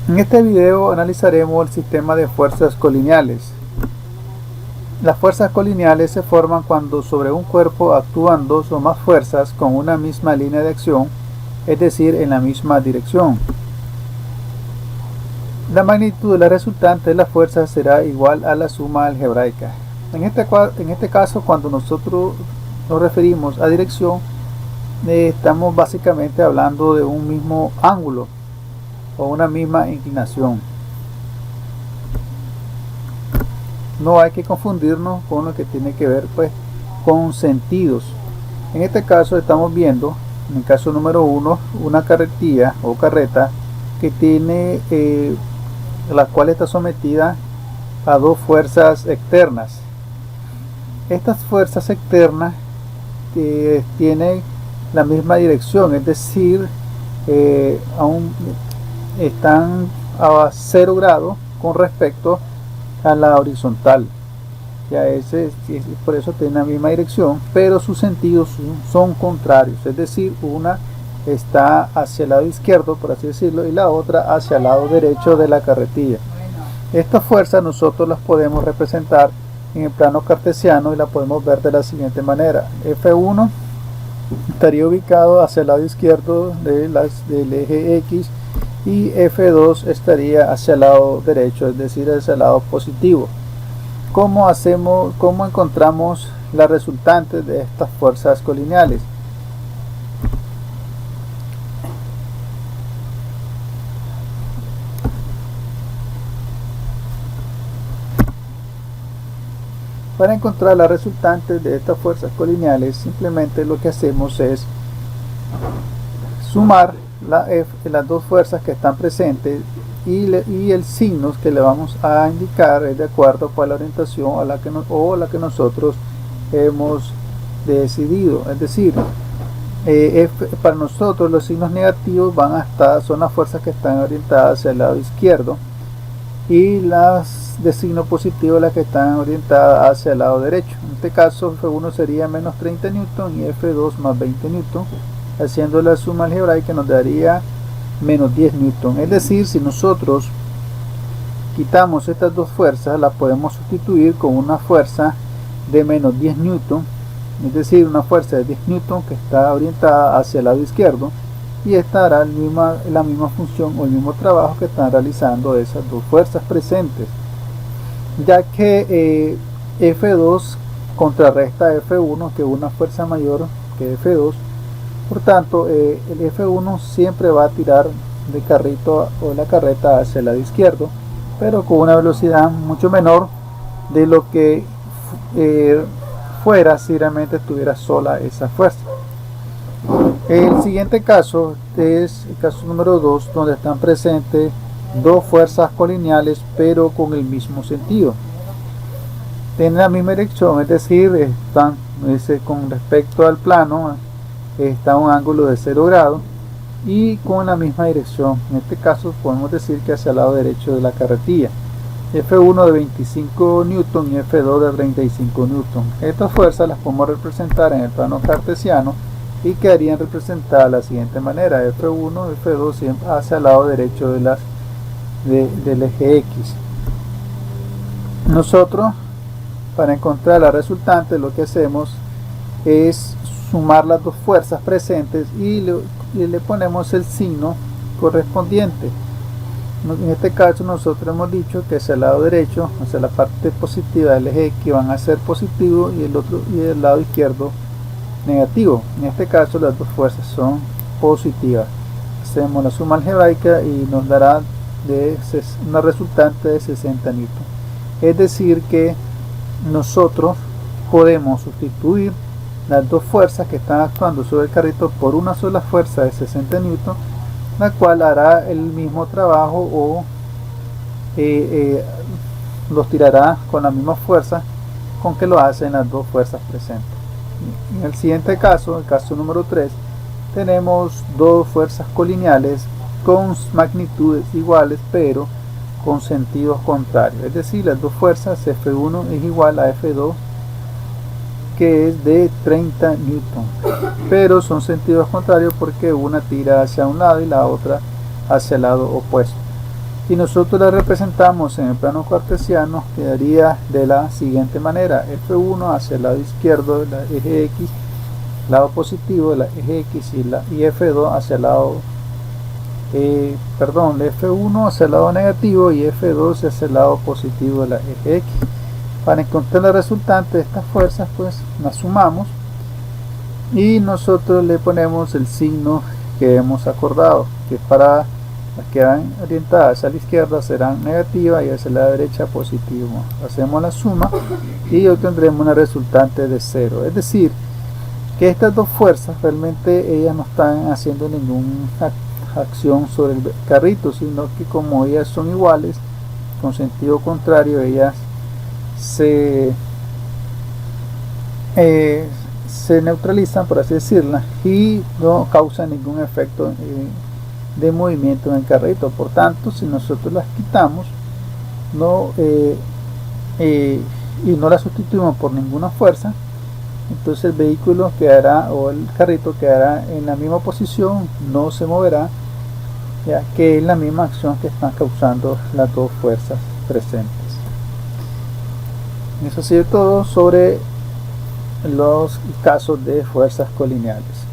En este video analizaremos el sistema de fuerzas colineales. Las fuerzas colineales se forman cuando sobre un cuerpo actúan dos o más fuerzas con una misma línea de acción, es decir, en la misma dirección. La magnitud de la resultante de la fuerza será igual a la suma algebraica. En este caso, cuando nosotros nos referimos a dirección, estamos básicamente hablando de un mismo ángulo o una misma inclinación. No hay que confundirnos con lo que tiene que ver con sentidos. En este caso estamos viendo, en el caso número 1, una carretilla o carreta que tiene la cual está sometida a dos fuerzas externas. Estas fuerzas externas tienen la misma dirección, es decir, están a 0 grados con respecto a la horizontal. Por eso tienen la misma dirección, pero sus sentidos son contrarios, es decir, una está hacia el lado izquierdo, por así decirlo, y la otra hacia el lado derecho de la carretilla. Estas fuerzas nosotros las podemos representar en el plano cartesiano y la podemos ver de la siguiente manera. F1 estaría ubicado hacia el lado izquierdo del eje X y F2 estaría hacia el lado derecho, es decir, hacia el lado positivo. ¿Cómo encontramos la resultante de estas fuerzas colineales? Para encontrar la resultante de estas fuerzas colineales, simplemente lo que hacemos es sumar las dos fuerzas que están presentes y el signo que le vamos a indicar es de acuerdo con la orientación a la que nosotros hemos decidido. Es decir, para nosotros los signos negativos son las fuerzas que están orientadas hacia el lado izquierdo, y las de signo positivo las que están orientadas hacia el lado derecho. En este caso F1 sería menos 30 newton y F2 más 20 newton. Haciendo la suma algebraica nos daría menos 10 newton. Es decir, si nosotros quitamos estas dos fuerzas, las podemos sustituir con una fuerza de menos 10 newton, es decir, una fuerza de 10 newton que está orientada hacia el lado izquierdo, y esta hará la misma función o el mismo trabajo que están realizando esas dos fuerzas presentes, ya que F2 contrarresta a F1, que es una fuerza mayor que F2. Por tanto, el F1 siempre va a tirar de carrito o la carreta hacia el lado izquierdo, pero con una velocidad mucho menor de lo que fuera si realmente estuviera sola esa fuerza. El siguiente caso es el caso número 2, donde están presentes dos fuerzas colineales pero con el mismo sentido. Tienen la misma dirección, es decir, están con respecto al plano, está a un ángulo de 0 grados y con la misma dirección. En este caso podemos decir que hacia el lado derecho de la carretilla. F1 de 25 newton y F2 de 35 newton. Estas fuerzas las podemos representar en el plano cartesiano y quedarían representadas de la siguiente manera: F1 y F2 siempre hacia el lado derecho del eje X. Nosotros, para encontrar la resultante, lo que hacemos es sumar las dos fuerzas presentes y le ponemos el signo correspondiente. En este caso nosotros hemos dicho que hacia el lado derecho, hacia la parte positiva del eje X, van a ser positivo y el lado izquierdo negativo. En este caso las dos fuerzas son positivas. Hacemos la suma algebraica y nos dará una resultante de 60 newton. Es decir que nosotros podemos sustituir las dos fuerzas que están actuando sobre el carrito por una sola fuerza de 60 newton, la cual hará el mismo trabajo o los tirará con la misma fuerza con que lo hacen las dos fuerzas presentes. En el siguiente caso, el caso número 3, tenemos dos fuerzas colineales con magnitudes iguales pero con sentidos contrarios, es decir, las dos fuerzas F1 es igual a F2, que es de 30 newton, pero son sentidos contrarios porque una tira hacia un lado y la otra hacia el lado opuesto. y nosotros la representamos en el plano cartesiano, quedaría de la siguiente manera: F1 hacia el lado izquierdo del eje X, lado positivo del eje X, y F2 hacia el lado F1 hacia el lado negativo y F2 hacia el lado positivo del eje X. Para encontrar la resultante de estas fuerzas, pues las sumamos y nosotros le ponemos el signo que hemos acordado, que para las que van orientadas hacia la izquierda serán negativas y hacia la derecha positivo. Hacemos la suma y obtendremos una resultante de 0. Es decir, que estas dos fuerzas realmente ellas no están haciendo ninguna acción sobre el carrito, sino que como ellas son iguales con sentido contrario, ellas se neutralizan, por así decirlo, y no causan ningún efecto de movimiento en el carrito. Por tanto, si nosotros las quitamos y no las sustituimos por ninguna fuerza, entonces el vehículo quedará, o el carrito quedará en la misma posición, no se moverá, ya que es la misma acción que están causando las dos fuerzas presentes. Eso ha sido todo sobre los casos de fuerzas colineales.